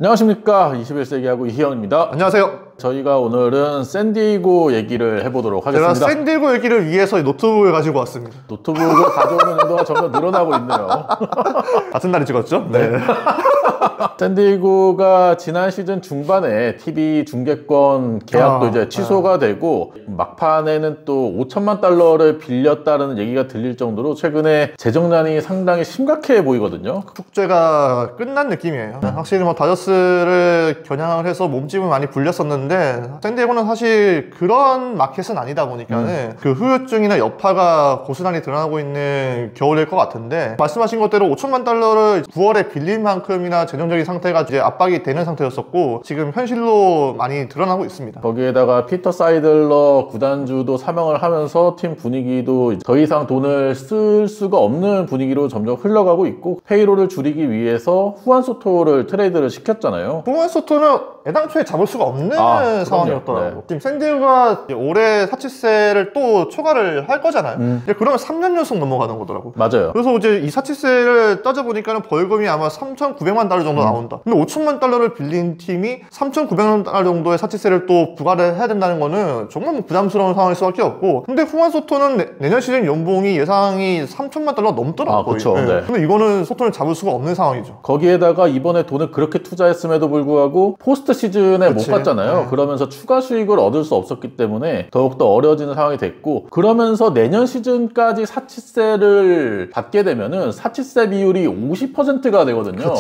안녕하십니까. 21세기 야구 이희영입니다. 안녕하세요. 저희가 오늘은 샌디에이고 얘기를 해보도록 하겠습니다. 제가 샌디에이고 얘기를 위해서 노트북을 가지고 왔습니다. 노트북을 가져오는 정도가 점점 늘어나고 있네요. 같은 날에 찍었죠? 네. 샌디에이고가 지난 시즌 중반에 TV 중계권 계약도 이제 취소가 되고 막판에는 또 5천만 달러를 빌렸다는 얘기가 들릴 정도로 최근에 재정난이 상당히 심각해 보이거든요. 축제가 끝난 느낌이에요. 확실히 뭐 다저스를 겨냥을 해서 몸집을 많이 불렸었는데 샌디에이고는 사실 그런 마켓은 아니다 보니까는 그 후유증이나 여파가 고스란히 드러나고 있는 겨울일 것 같은데, 말씀하신 것대로 5천만 달러를 9월에 빌린 만큼이나 재정적인 상태가 이제 압박이 되는 상태였었고 지금 현실로 많이 드러나고 있습니다. 거기에다가 피터 사이들러 구단주도 사명을 하면서 팀 분위기도 더 이상 돈을 쓸 수가 없는 분위기로 점점 흘러가고 있고, 페이롤을 줄이기 위해서 후안 소토를 트레이드를 시켰잖아요. 후안 소토는 애당초에 잡을 수가 없는 상황이었더라고. 네. 지금 샌디에이고가 올해 사치세를 또 초과를 할 거잖아요. 그러면 3년 연속 넘어가는 거더라고. 맞아요. 그래서 이제 이 사치세를 따져보니까는 벌금이 아마 3,900만 달러 정도 나온다. 근데 5천만 달러를 빌린 팀이 3,900만 달러 정도의 사치세를 또 부과를 해야 된다는 거는 정말 뭐 부담스러운 상황일 수밖에 없고, 근데 후안 소토는 내년 시즌 연봉이 예상이 3천만 달러 넘더라고요. 그렇죠. 네. 근데 이거는 소토를 잡을 수가 없는 상황이죠. 거기에다가 이번에 돈을 그렇게 투자했음에도 불구하고 포스트 시즌에 못 갔잖아요. 그러면서 추가 수익을 얻을 수 없었기 때문에 더욱더 어려워지는 상황이 됐고, 그러면서 내년 시즌까지 사치세를 받게 되면은 사치세 비율이 50%가 되거든요.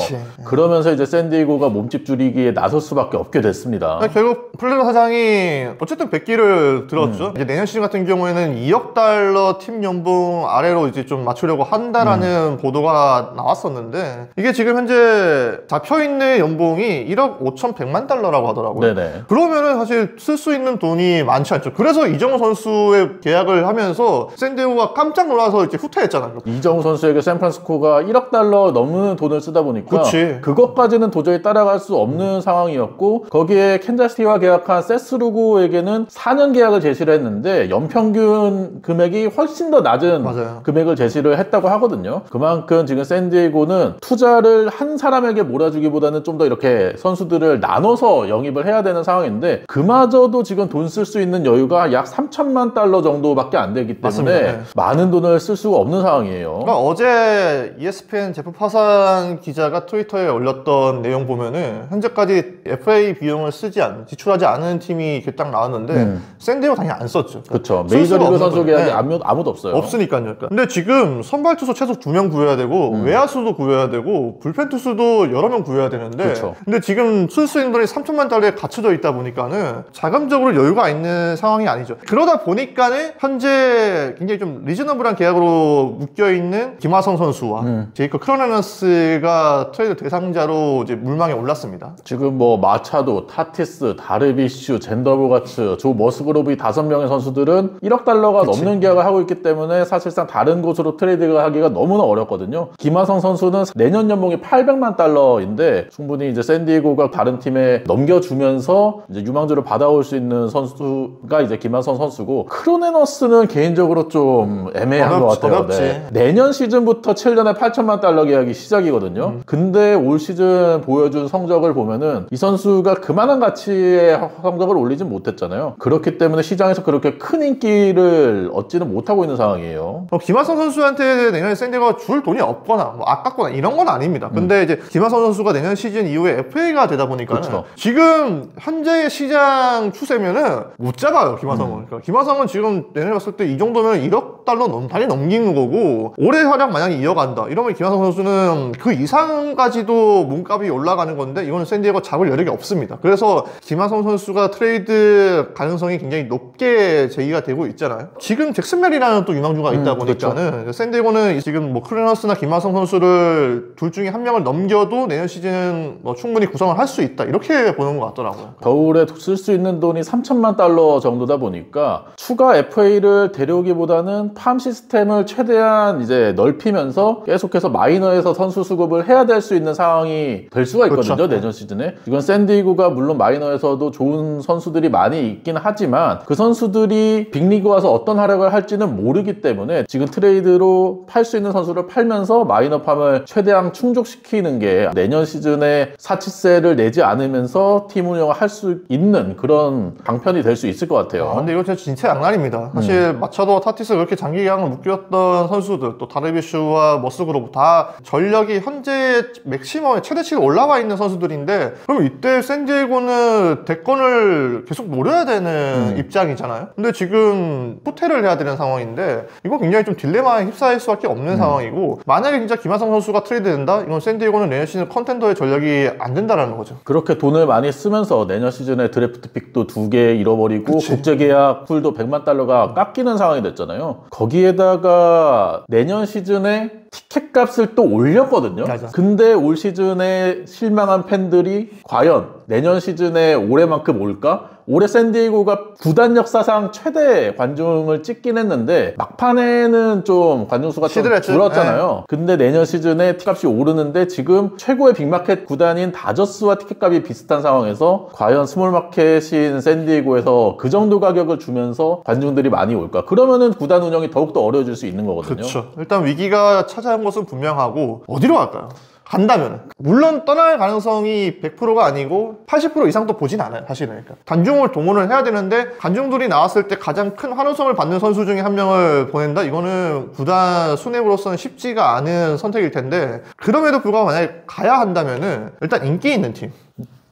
그러면서 이제 샌디에이고가 몸집 줄이기에 나설 수밖에 없게 됐습니다. 결국 플레로 사장이 어쨌든 100기를 들었죠. 이제 내년 시즌 같은 경우에는 2억 달러 팀 연봉 아래로 이제 좀 맞추려고 한다라는 보도가 나왔었는데, 이게 지금 현재 잡혀있는 연봉이 1억 5,100만 달러라고 하더라고요. 네네. 그러면은 사실 쓸 수 있는 돈이 많지 않죠. 그래서 이정우 선수의 계약을 하면서 샌디에이고가 깜짝 놀라서 이제 후퇴했잖아요. 이정우 선수에게 샌프란시스코가 1억 달러 넘는 돈을 쓰다 보니까 그것까지는 도저히 따라갈 수 없는 상황이었고, 거기에 캔자스티와 계약한 세스루고에게는 4년 계약을 제시를 했는데 연평균 금액이 훨씬 더 낮은 금액을 제시를 했다고 하거든요. 그만큼 지금 샌디에이고는 투자를 한 사람에게 몰아주기보다는 좀 더 이렇게 선수들을 나눠서 영입을 해야 되는 상황인데, 그마저도 지금 돈 쓸 수 있는 여유가 약 3천만 달러 정도밖에 안 되기 때문에 많은 돈을 쓸 수가 없는 상황이에요. 그러니까 어제 ESPN 제프 파산 기자가 트위터에 올렸던 내용 보면은 현재까지 FA 비용을 지출하지 않은 팀이 이렇게 딱 나왔는데 샌디에이고 당연히 안 썼죠. 그렇죠. 메이저리그 선수 계약이 아무도 없어요. 없으니까요. 근데 지금 선발 투수 최소 2명 구해야 되고 외야수도 구해야 되고 불펜 투수도 여러 명 구해야 되는데, 근데 지금 쓸 수 있는 돈이 3천만 달러에 갖춰져 있다 보니까는 자금적으로 여유가 있는 상황이 아니죠. 그러다 보니까는 현재 굉장히 좀 리즈너블한 계약으로 묶여있는 김하성 선수와 제이커 크로네너스가 트레이드 대상자로 이제 물망에 올랐습니다. 지금 뭐 마차도, 타티스, 다르비슈, 젠더브가츠, 조 머스그로브 5명의 선수들은 1억 달러가 넘는 계약을 하고 있기 때문에 사실상 다른 곳으로 트레이드가 하기가 너무나 어렵거든요. 김하성 선수는 내년 연봉이 800만 달러인데 충분히 이제 샌디에이고가 다른 팀에 넘겨주면서 이제 유망주를 받아올 수 있는 선수가 이제 김하성 선수고, 크로네너스는 개인적으로 좀 애매한 것 같아요. 내년 시즌부터 7년에 8천만 달러 계약이 시작이거든요. 근데 올 시즌 보여준 성적을 보면은 이 선수가 그만한 가치의 성적을 올리진 못했잖아요. 그렇기 때문에 시장에서 그렇게 큰 인기를 얻지는 못하고 있는 상황이에요. 김하성 선수한테 내년에 샌디에이고가 줄 돈이 없거나 뭐 아깝거나 이런 건 아닙니다. 근데 이제 김하성 선수가 내년 시즌 이후에 FA가 되다 보니까 지금 현재의 시장 추세면은 못 잡아요, 김하성은. 그러니까 김하성은 지금 내년에 봤을 때 이 정도면 1억 달러 단위 넘기는 거고, 올해 활약 만약에 이어간다 이러면 김하성 선수는 그 이상까지도 몸값이 올라가는 건데, 이거는 샌디에이고 잡을 여력이 없습니다. 그래서 김하성 선수가 트레이드 가능성이 굉장히 높게 제기가 되고 있잖아요. 지금 잭슨멜이라는 또 유망주가 있다 보니까는 샌디에이고는 지금 뭐 크로네너스나 김하성 선수를 둘 중에 한 명을 넘겨도 내년 시즌 뭐 충분히 구성을 할 수 있다, 이렇게 보는 것 같더라고요. 겨울에 쓸 수 있는 돈이 3천만 달러 정도다 보니까 추가 FA를 데려오기보다는 팀은 팜 시스템을 최대한 이제 넓히면서 계속해서 마이너에서 선수 수급을 해야 될 수 있는 상황이 될 수가 있거든요. 그렇죠. 내년 시즌에. 이건 샌디에고가 물론 마이너에서도 좋은 선수들이 많이 있긴 하지만 그 선수들이 빅리그 와서 어떤 활약을 할지는 모르기 때문에 지금 트레이드로 팔 수 있는 선수를 팔면서 마이너 팜을 최대한 충족시키는 게 내년 시즌에 사치세를 내지 않으면서 팀 운영을 할 수 있는 그런 방편이 될 수 있을 것 같아요. 근데 이거 진짜 양날입니다. 사실 마차도와 타티스 그렇게 장기 계약을 묶였던 선수들, 또 다르비슈와 머스그로브 다 전력이 현재 맥시멈의 최대치로 올라와 있는 선수들인데, 그럼 이때 샌디에고는 대권을 계속 노려야 되는 입장이잖아요. 근데 지금 호텔을 해야 되는 상황인데 이거 굉장히 좀 딜레마에 휩싸일 수밖에 없는 상황이고, 만약에 진짜 김하성 선수가 트레이드 된다? 이건 샌디에고는 내년 시즌 컨텐더의 전력이 안 된다라는 거죠. 그렇게 돈을 많이 쓰면서 내년 시즌에 드래프트 픽도 2개 잃어버리고 국제계약 풀도 100만 달러가 깎이는 상황이 됐잖아요. 거기에다가 내년 시즌에 티켓 값을 또 올렸거든요. 맞아. 근데 올 시즌에 실망한 팬들이 과연 내년 시즌에 올해만큼 올까? 올해 샌디에고가 구단 역사상 최대 관중을 찍긴 했는데 막판에는 좀 관중수가 좀 시들했죠. 줄었잖아요. 근데 내년 시즌에 티켓값이 오르는데 지금 최고의 빅마켓 구단인 다저스와 티켓값이 비슷한 상황에서 과연 스몰마켓인 샌디에고에서 그 정도 가격을 주면서 관중들이 많이 올까? 그러면은 구단 운영이 더욱더 어려워질 수 있는 거거든요. 그렇죠. 일단 위기가 찾아온 것은 분명하고, 어디로 갈까요? 간다면 물론 떠날 가능성이 100%가 아니고 80% 이상도 보진 않아요, 사실은. 그러니까 관중을 동원을 해야 되는데 관중들이 나왔을 때 가장 큰 환호성을 받는 선수 중에 한 명을 보낸다? 이거는 구단 수뇌부로서는 쉽지가 않은 선택일 텐데, 그럼에도 불구하고 만약에 가야 한다면은 일단 인기 있는 팀.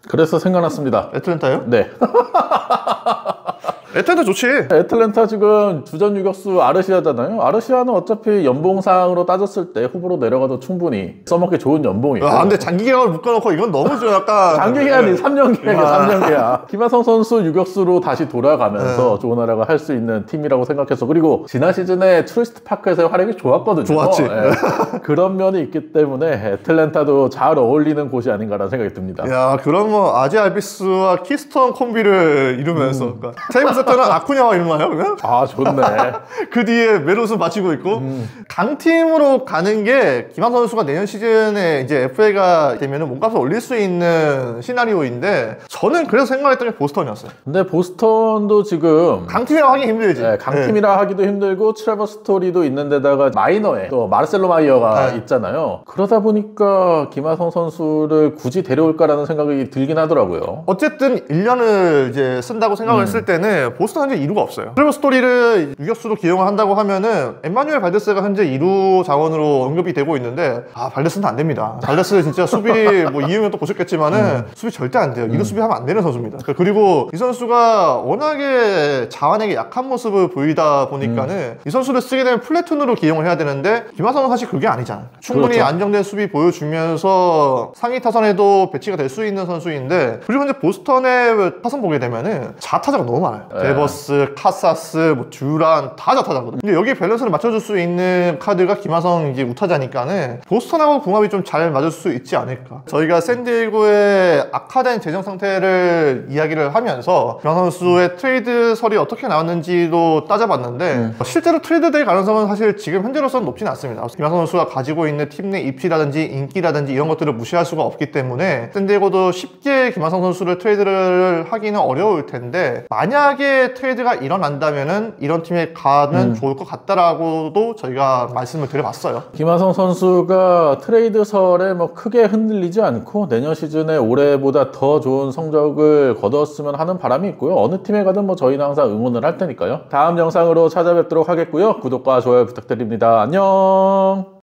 그래서 생각났습니다. 애틀랜타요? 네. 애틀랜타 좋지. 애틀랜타 지금 주전 유격수 아르시아잖아요. 아르시아는 어차피 연봉상으로 따졌을 때 후보로 내려가도 충분히 써먹기 좋은 연봉이고. 근데 장기 계약을 묶어놓고 이건 너무 좀 약간 장기 계약이 3년 계약이야, 3년 계약. 김하성 선수 유격수로 다시 돌아가면서 좋은 활약을 할 수 있는 팀이라고 생각해서, 그리고 지난 시즌에 트루스트 파크에서의 활약이 좋았거든요. 좋았지. 그런 면이 있기 때문에 애틀랜타도 잘 어울리는 곳이 아닌가라는 생각이 듭니다. 야, 그럼 뭐 아제 알비스와 키스톤 콤비를 이루면서 그러니까 테이블 세터는 아쿠냐와 이루나요, 그러면? 아, 좋네. 그 뒤에 메로스 마치고 있고, 강팀으로 가는 게 김하성 선수가 내년 시즌에 이제 FA가 되면 몸값을 올릴 수 있는 시나리오인데, 저는 그래서 생각했던 게 보스턴이었어요. 근데 보스턴도 지금 강팀이라고 하기 힘들지. 네, 강팀이라 하기도 힘들고 트레버 스토리도 있는데다가 마이너에 또 마르셀로 마이어가 있잖아요. 그러다 보니까 김하성 선수를 굳이 데려올까라는 생각이 들긴 하더라고요. 어쨌든 1년을 이제 쓴다고 생각을 했을 때는 보스턴 현재 2루가 없어요. 트레버 스토리를 유격수로 기용을 한다고 하면은 엠마뉴엘 발데스가 현재 2루 자원으로 언급이 되고 있는데, 발데스는 안 됩니다. 발데스 진짜 수비 뭐 이유면 또 보셨겠지만은 수비 절대 안 돼요. 2루 수비하면 안 되는 선수입니다. 그리고 이 선수가 워낙에 자완에게 약한 모습을 보이다 보니까는 이 선수를 쓰게 되면 플래툰으로 기용을 해야 되는데, 김하성은 사실 그게 아니잖아요. 충분히 그렇죠. 안정된 수비 보여주면서 상위 타선에도 배치가 될 수 있는 선수인데, 그리고 이제 보스턴의 타선 보게 되면은 좌타자가 너무 많아요. 데버스, 카사스, 뭐 듀란 다 좌타자거든요. 근데 여기 밸런스를 맞춰줄 수 있는 카드가 김하성 이제 우타자니까는 보스턴하고 궁합이 좀 잘 맞을 수 있지 않을까. 저희가 샌디에고의 악화된 재정 상태를 이야기를 하면서 김하성 선수의 트레이드설이 어떻게 나왔는지도 따져봤는데, 실제로 트레이드될 가능성은 사실 지금 현재로서는 높지는 않습니다. 김하성 선수가 가지고 있는 팀 내 입지라든지 인기라든지 이런 것들을 무시할 수가 없기 때문에 샌디에고도 쉽게 김하성 선수를 트레이드를 하기는 어려울 텐데, 만약에 트레이드가 일어난다면은 이런 팀에 가면 좋을 것 같다라고도 저희가 말씀을 드려봤어요. 김하성 선수가 트레이드설에 뭐 크게 흔들리지 않고 내년 시즌에 올해보다 더 좋은 성적을 거두었으면 하는 바람이 있고요. 어느 팀에 가든 뭐 저희는 항상 응원을 할 테니까요. 다음 영상으로 찾아뵙도록 하겠고요. 구독과 좋아요 부탁드립니다. 안녕.